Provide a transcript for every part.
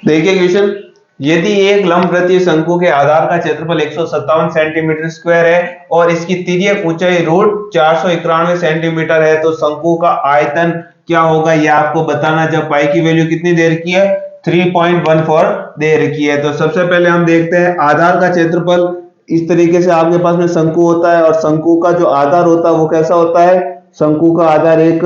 देखिए क्वेश्चन, यदि एक लंबवृत्तीय शंकु के आधार का क्षेत्रफल 157 सेंटीमीटर स्क्वायर है और इसकी तिर्यक ऊंचाई रूट 491 सेंटीमीटर है तो शंकु का आयतन क्या होगा, यह आपको बताना। जब पाई की वैल्यू कितनी दे रखी है, 3.14 दे रखी है। तो सबसे पहले हम देखते हैं आधार का क्षेत्रफल। इस तरीके से आपके पास में शंकु होता है और शंकु का जो आधार होता है वो कैसा होता है, शंकु का आधार एक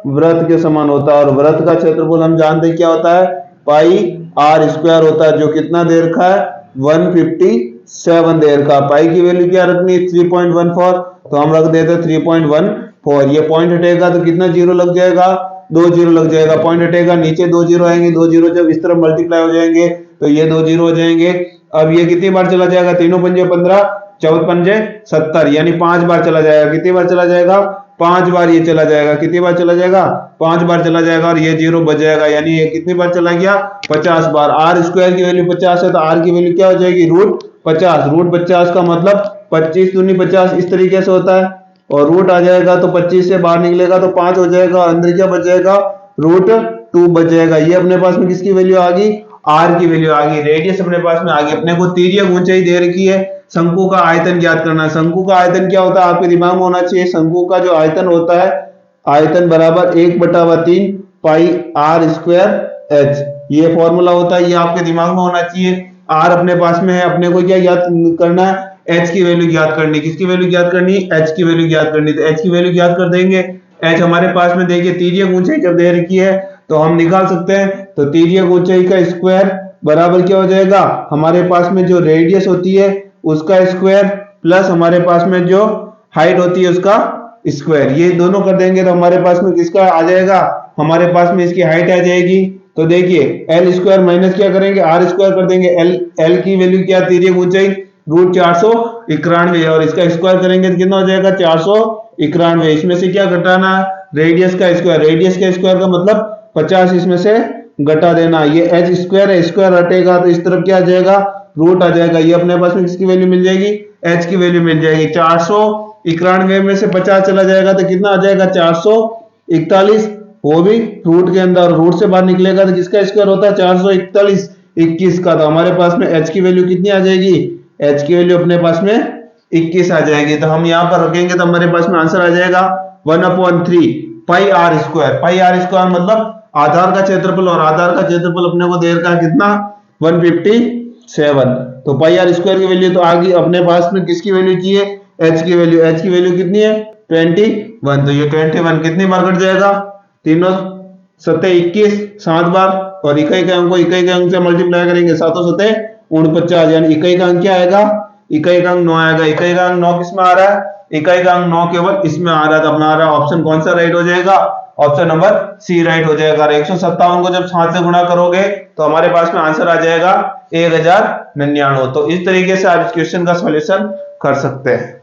वृत्त के समान होता है और वृत्त का क्षेत्रफल हम जानते हैं क्या होता है, पाई आर स्क्वायर होता है, जो कितना दे रखा है, 157 दे रखा। पाई की वैल्यू क्या रखनी है, 3.14, तो हम रख देते 3.14। ये पॉइंट हटेगा तो कितना जीरो लग जाएगा, 2 जीरो लग जाएगा। पॉइंट हटेगा, नीचे 2 जीरो आएंगे, 2 जीरो जब इस तरफ मल्टीप्लाई हो जाएंगे तो ये 2 जीरो हो जाएंगे। अब ये कितनी बार चला जाएगा, तीनों पंजे 15, 14 पंजे 70, यानी 5 बार चला जाएगा। कितनी बार चला जाएगा, 5 बार ये चला जाएगा। कितनी बार चला जाएगा, 5 बार चला जाएगा और ये जीरो बच जाएगा, यानी ये कितनी बार चला गया, 50 बार। आर स्क्वायर की वैल्यू 50 है तो आर की वैल्यू क्या हो जाएगी, रूट 50। रूट 50 का मतलब 25 दूनी 50, इस तरीके से होता है। और रूट आ जाएगा तो 25 से बाहर निकलेगा तो 5 हो जाएगा और अंदर क्या बच जाएगा, रूट 2 बच जाएगा। ये अपने पास में किसकी वैल्यू आ गई, आर की वैल्यू आ गई। रेडियस अपने पास में आ गई। अपने को तिर्यक ऊंचाई दे रखी है, शंकु का आयतन ज्ञात करना है। शंकु का आयतन क्या होता है आपके दिमाग में होना चाहिए, शंकु का जो आयतन होता है, आयतन बराबर 1/3 पाई आर स्क्वायर एच, ये फॉर्मूला होता है, ये आपके दिमाग में होना चाहिए। आर अपने पास में है, अपने को क्या ज्ञात करना है, एच की वैल्यू ज्ञात करनी। किसकी वैल्यू ज्ञात करनी, एच की वैल्यू ज्ञात करनी। तो एच की वैल्यू ज्ञात कर देंगे। एच हमारे पास में देखिए तिर्यक ऊंचाई जब दे रखी है तो हम निकाल सकते हैं। तो तिर्यक ऊंचाई का स्क्वायर बराबर क्या हो जाएगा, हमारे पास में जो रेडियस होती है उसका स्क्वायर प्लस हमारे पास में जो हाइट होती है उसका स्क्वायर, ये दोनों कर देंगे तो हमारे पास में किसका आ जाएगा, हमारे पास में इसकी हाइट आ जाएगी। तो देखिए एल स्क्वायर माइनस क्या करेंगे, आर स्क्वायर कर देंगे। एल की वैल्यू क्या, तिर्यक ऊंचाई रूट 491 और इसका स्क्वायर करेंगे तो कितना हो जाएगा, 491। इसमें से क्या घटाना, रेडियस का स्क्वायर। रेडियस का स्क्वायर का मतलब 50 इसमें से घटा देना। ये एच स्क्वायर है, स्क्वायर हटेगा तो इस तरफ क्या आ जाएगा, रूट आ जाएगा। ये अपने पास में किसकी वैल्यू मिल जाएगी, एच की वैल्यू मिल जाएगी। 491 में से 50 चला जाएगा तो कितना आ जाएगा, 441, वो भी रूट के अंदर। रूट से बाहर निकलेगा तो किसका स्क्वायर होता है, 441, 21 का। तो हमारे पास में एच की वैल्यू कितनी आ जाएगी, एच की वैल्यू अपने पास में 21 आ जाएगी। तो हम यहाँ पर रखेंगे तो हमारे पास में आंसर आ जाएगा 1/3 pi r square. Pi r square मतलब आधार का क्षेत्रफल, और आधार का क्षेत्रफल अपने को दे रखा है कितना, 157। तो पाई आर स्क्वायर की वैल्यू तो आ गई। अपने पास में किसकी वैल्यू चाहिए, एच की वैल्यू। एच की वैल्यू कितनी है, 21। तो ये 21 कितनी बार कट जाएगा, तीनों 7 21, 7 बार, और इकाई का अंक को इकाई के अंक से मल्टीप्लाई करेंगे, 7 7 49, यानी इकाई का अंक क्या आएगा, इकाई का अंक 9 आएगा। इकाई का अंक 9 किस में आ रहा है, इकाई का अंक 9 केवल इसमें आ रहा है। तो अपना आ रहा ऑप्शन कौन सा राइट हो जाएगा, ऑप्शन नंबर सी राइट हो जाएगा। 157 को जब 7 से गुणा करोगे तो हमारे पास में आंसर आ जाएगा 1099। तो इस तरीके से आप इस क्वेश्चन का सॉल्यूशन कर सकते हैं।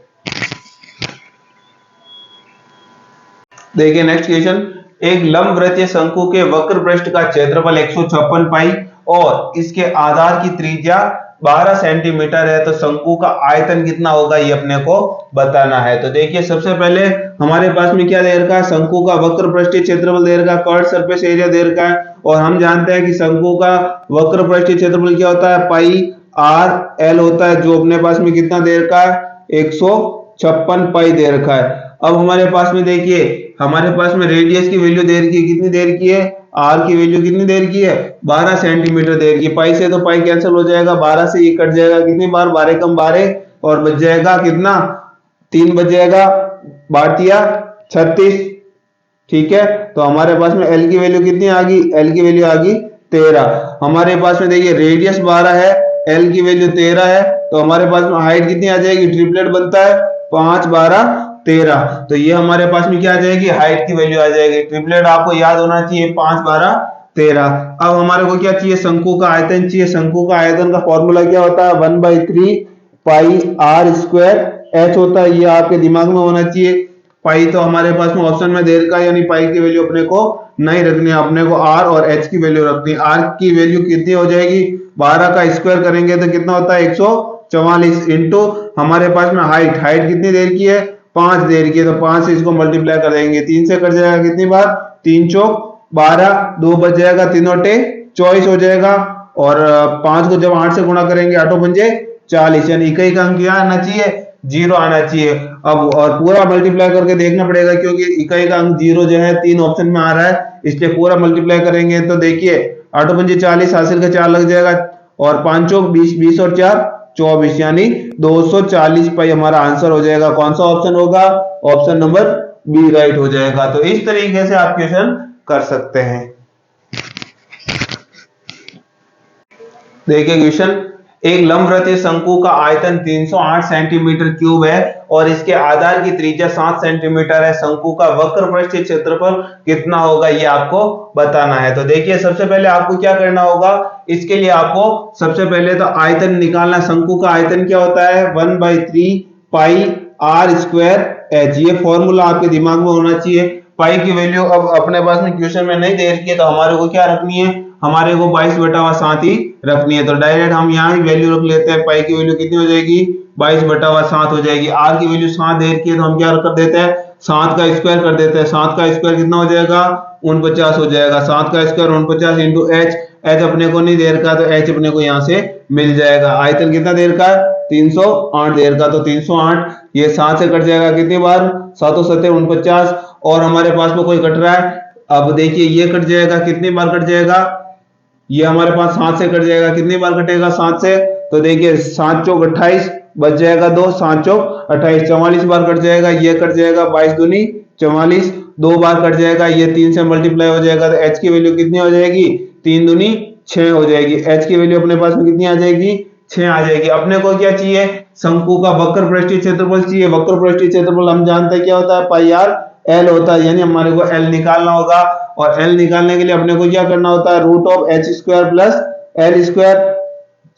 देखिए नेक्स्ट क्वेश्चन, एक लंबवृत्तीय शंकु के वक्र पृष्ठ का क्षेत्रफल 156 पाई और इसके आधार की त्रिज्या 12 सेंटीमीटर है तो शंकु का आयतन कितना होगा, ये अपने को बताना है। तो देखिए सबसे पहले हमारे पास में क्या दे रखा है, शंकु का वक्र पृष्ठीय क्षेत्रफल दे रखा है, कर्व सरफेस एरिया दे रखा है। और हम जानते हैं कि शंकु का वक्र पृष्ठीय क्षेत्रफल क्या होता है, पाई आर एल होता है, जो अपने पास में कितना दे रखा है, 156 पाई दे रखा है। अब हमारे पास में देखिए, हमारे पास में रेडियस की वैल्यू दे रखी है, कितनी दे रखी है, आर की वैल्यू कितनी दे रखी है, 12 सेंटीमीटर दे रखी है। पाई से तो पाई कैंसिल हो जाएगा, 12 से ये कट जाएगा, कितनी बार, 12 कम 12, और बच जाएगा कितना, 3 बच जाएगा, 36। ठीक है, तो हमारे पास में एल की वैल्यू कितनी आ गई, एल की वैल्यू आ गई 13। हमारे पास में देखिए रेडियस 12 है, एल की वैल्यू 13 है, तो हमारे पास में हाइट कितनी आ जाएगी, ट्रिपलेट बनता है 5 12 13, तो ये हमारे पास में क्या आ जाएगी, हाइट की वैल्यू आ जाएगी। ट्रिपलेट आपको याद होना चाहिए 5 12 13। अब हमारे को क्या चाहिए, शंकु का आयतन चाहिए। शंकु का आयतन का फॉर्मूला क्या होता है, 1/3 पाई आर स्क्वायर एच होता है, ये आपके दिमाग में होना चाहिए। पाई तो हमारे पास में ऑप्शन में दे रखा है, यानी पाई की वैल्यू अपने को नहीं रखनी है, अपने को आर और एच की वैल्यू रखनी है। आर की वैल्यू कितनी हो जाएगी, 12 का स्क्वायर करेंगे तो कितना होता है, 144 इंटू हमारे पास में हाइट कितनी देर की है, 5 देर की है, तो 5 से इसको मल्टीप्लाई कर देंगे, 3 से कट जाएगा कितनी बार, 3 चौक 12, 2 बच जाएगा, 3 24 हो जाएगा, और 5 को जब 8 से गुणा करेंगे 8 पंजे 40, यानी इकाई का अंक क्या आना चाहिए, 0 आना चाहिए। अब और पूरा मल्टीप्लाई करके देखना पड़ेगा, क्योंकि इकाई का अंक 0 जो है 3 ऑप्शन में आ रहा है, इसलिए पूरा मल्टीप्लाई करेंगे तो देखिए 8 पंजे 40, हासिल का 4 लग जाएगा, और 5 चौक 20, 20 और 4 24, यानी 240 पाई हमारा आंसर हो जाएगा। कौन सा ऑप्शन होगा, ऑप्शन नंबर बी राइट हो जाएगा। तो इस तरीके से आप क्वेश्चन कर सकते हैं। देखिए क्वेश्चन, एक लंबवृत्तीय शंकु का आयतन 308 सेंटीमीटर क्यूब है और इसके आधार की त्रिज्या 7 सेंटीमीटर है। शंकु का वक्र पृष्ठीय क्षेत्रफल कितना होगा, ये आपको बताना है। तो देखिए सबसे पहले आपको क्या करना होगा, इसके लिए आपको सबसे पहले तो आयतन निकालना। शंकु का आयतन क्या होता है, 1/3 पाई आर स्क्वायर एच। ये फॉर्मूला आपके दिमाग में होना चाहिए। पाई की वैल्यू अब अपने पास में क्वेश्चन में नहीं दे रखी है, तो हमारे को क्या रखनी है, हमारे को 22/7 ही रखनी है। तो डायरेक्ट हम यहाँ ही वैल्यू रख लेते हैं। पाई की वैल्यू कितनी हो जाएगी, 22/7 हो जाएगी। आर की वैल्यू 7 दे रखी है, तो हम क्या कर देते हैं, 7 का स्क्वायर कर देते हैं। 7 का स्क्वायर कितना हो जाएगा, 49 हो जाएगा। 7 का स्क्वायर 49 इंटू एच। एच अपने को नहीं दे रखा, तो एच अपने को यहाँ से मिल जाएगा। आयतन कितना दे रखा है, 308 दे रखा, तो 308 ये 7 से कट जाएगा, कितनी बार, 7 7 49, और हमारे पास में कोई कट रहा है। अब देखिए ये कट जाएगा, कितनी बार कट जाएगा, ये हमारे पास 7 से कट जाएगा, कितनी बार कटेगा 7 से, तो देखिए 7 चौक 28 बच जाएगा 2, 7 चौक 28, 44 बार कट जाएगा। ये कट जाएगा 22 दूनी 44, 2 बार कट जाएगा। ये 3 से मल्टीप्लाई हो जाएगा, तो एच की वैल्यू कितनी हो जाएगी, 3 दूनी 6 हो जाएगी। एच की वैल्यू अपने पास में कितनी आ जाएगी, 6 आ जाएगी। अपने को क्या चाहिए, शंकु का वक्र पृष्ठीय क्षेत्रफल चाहिए। वक्र पृष्ठीय क्षेत्रफल हम जानते हैं क्या होता है, पाई आर एल होता है, यानी हमारे को एल निकालना होगा। और एल निकालने के लिए अपने को क्या करना होता है, root of h square plus l square,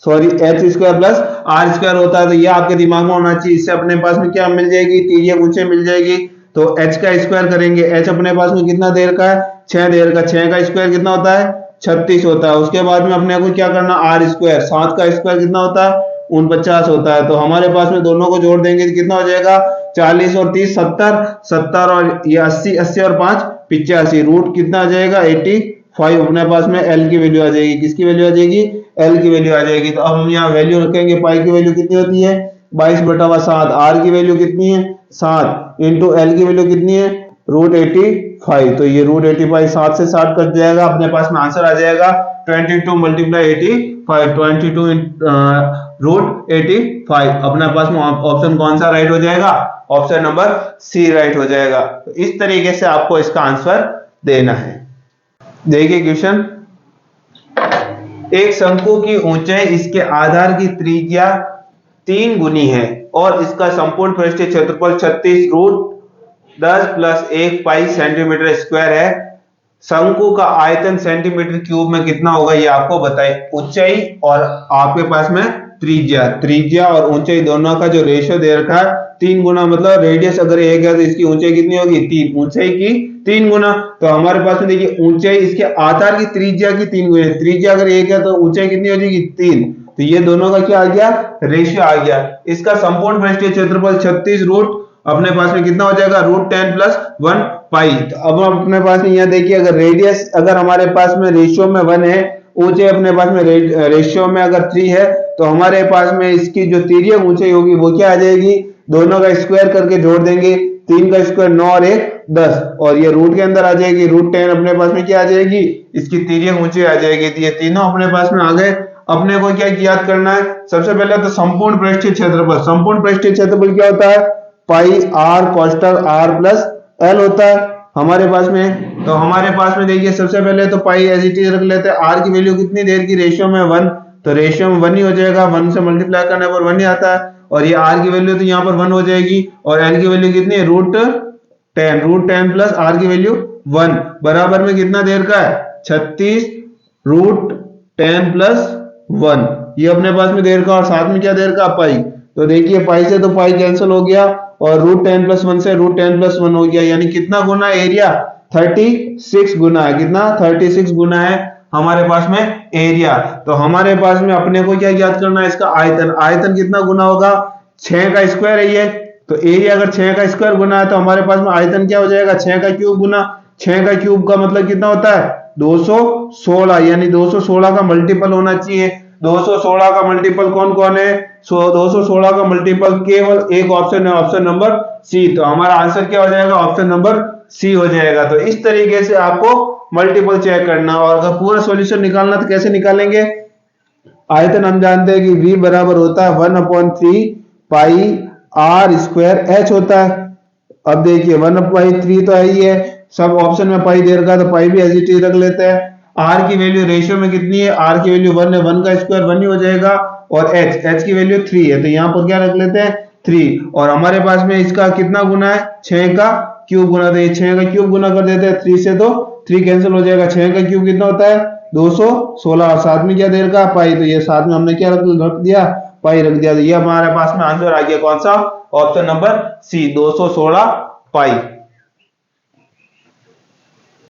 sorry h square plus r square होता है। तो ये आपके दिमाग में होना चाहिए। इससे अपने पास में क्या मिल जाएगी, तिर्यक ऊंचाई मिल जाएगी। तो एच का स्क्वायर करेंगे, एच अपने पास में कितना देर का है, 6 देर का। 6 का स्क्वायर कितना होता है, 36 होता है। उसके बाद में अपने को क्या करना, आर स्क्वायर, 7 का स्क्वायर कितना होता है, 49 होता है। तो हमारे पास में दोनों को जोड़ देंगे तो कितना हो जाएगा, 40 और 30 70, 70 और ये 80, 80 और 5 85, रूट कितना आ जाएगा 85। अपने पास में एल की वैल्यू आ जाएगी, किसकी वैल्यू आ जाएगी, एल की वैल्यू आ जाएगी। तो अब हम यहाँ वैल्यू रखेंगे, पाई की वैल्यू कितनी होती है, 22/7, आर की वैल्यू कितनी है 7, इंटू एल की वैल्यू कितनी है, रूट 85। तो ये रूट 85 7 से 60 कट जाएगा, अपने पास में आंसर आ जाएगा 22 मल्टीप्लाई 85, 22 रूट 85। अपने पास में ऑप्शन कौन सा राइट हो जाएगा, ऑप्शन नंबर सी राइट हो जाएगा। तो इस तरीके से आपको इसका आंसर देना है। देखिए क्वेश्चन, एक शंकु की ऊंचाई इसके आधार की त्रिज्या 3 गुनी है और इसका संपूर्ण पृष्ठीय क्षेत्रफल 36 root 10 plus 1 pi centimetre square है। शंकु का आयतन सेंटीमीटर क्यूब में कितना होगा, ये आपको बताए। ऊंचाई और आपके पास में त्रिज्या, त्रिज्या और ऊंचाई दोनों का जो रेशियो दे रखा है 3 गुना, मतलब रेडियस अगर 1 है तो इसकी ऊंचाई कितनी होगी, 3, ऊंचाई की 3 गुना। तो हमारे पास में देखिए ऊंचाई इसके आधार की त्रिज्या की 3 गुना, त्रिज्या अगर 1 है तो ऊंचाई कितनी हो जाएगी 3। तो ये दोनों का क्या आ गया, रेशियो आ गया। इसका संपूर्ण पृष्ठीय क्षेत्रफल 36 रूट अपने पास में कितना हो जाएगा, रूट 10 प्लस 1 पाई। तो अब अपने पास में यहाँ देखिए, अगर रेडियस अगर हमारे पास में रेशियो में 1 है, ऊंचाई अपने पास में रेशियो में अगर 3 है, तो हमारे पास में इसकी जो तिर्यक ऊंचाई होगी वो क्या आ जाएगी, दोनों का स्क्वायर करके जोड़ देंगे। 3 का स्क्वायर 9 और 1 10, और ये रूट के अंदर आ जाएगी, रूट 10 अपने पास में क्या आ जाएगी, इसकी तिर्यक ऊंचाई आ जाएगी। तो ये तीनों अपने पास में आ गए। अपने को क्या याद करना है, सबसे पहले तो संपूर्ण पृष्ठीय क्षेत्रफल। संपूर्ण पृष्ठीय क्षेत्रफल क्या होता है, पाई आर कोस्टल आर प्लस एल होता है हमारे पास में। तो हमारे पास में देखिए सबसे पहले तो पाई एज इट इज रख लेते हैं। आर की वैल्यू कितनी देर की, रेशियो में 1, तो रेशियो में 1 ही हो जाएगा, 1 से मल्टीप्लाई करने पर 1 ही आता है। और ये आर की वैल्यू तो यहाँ पर 1 हो जाएगी, और एल की वैल्यू कितनी है, रूट 10, रूट 10 प्लस आर की वैल्यू 1 बराबर में कितना देर का है, 36 रूट 10 प्लस 1, ये अपने पास में देर का, और साथ में क्या देर का, पाई। तो देखिए पाई से तो पाई कैंसिल हो गया, और रूट 10 प्लस 1 से रूट 10 प्लस 1 हो गया, यानी कितना गुना एरिया, 36 गुना है। कितना, 36 गुना है हमारे पास में एरिया। तो हमारे पास में अपने को क्या याद करना है, इसका आयतन। आयतन कितना गुना होगा, 6 का स्क्वायर है ये, तो एरिया अगर 6 का स्क्वायर गुना है तो हमारे पास में आयतन क्या हो जाएगा, 6 का क्यूब गुना। 6 का क्यूब का मतलब कितना होता है, 216, यानी 216 का मल्टीपल होना चाहिए। 216 का मल्टीपल कौन कौन है? 216 का मल्टीपल केवल एक ऑप्शन है, ऑप्शन नंबर सी। तो हमारा आंसर क्या हो जाएगा? ऑप्शन नंबर सी हो जाएगा। तो इस तरीके से आपको मल्टीपल चेक करना, और अगर पूरा सॉल्यूशन निकालना तो कैसे निकालेंगे? आयतन हम जानते हैं कि V बराबर होता है 1/3 पाई r स्क्वायर h होता है। अब देखिए 1/3 तो है ही है, सब ऑप्शन में पाई दे रखा है तो पाई भी एज इट इज रख लेते हैं। r की वैल्यू रेशियो में कितनी है? r की वैल्यू 1 है, 1 का स्क्वायर 1 ही हो जाएगा, और h की वैल्यू 3 है, तो यहाँ पर क्या रख लेते हैं? 3। और हमारे पास में इसका कितना गुना है? 6 का क्यूब गुना, तो ये 6 का क्यूब गुना कर देते हैं 3 से, तो 3 कैंसिल हो जाएगा। 6 का क्यूब कितना होता है? 216, और साथ में क्या दे रखा? पाई, तो ये साथ में हमने क्या रख दिया? पाई रख दिया। तो ये हमारे पास में आंसर आ गया कौन सा? ऑप्शन नंबर सी, 216 पाई।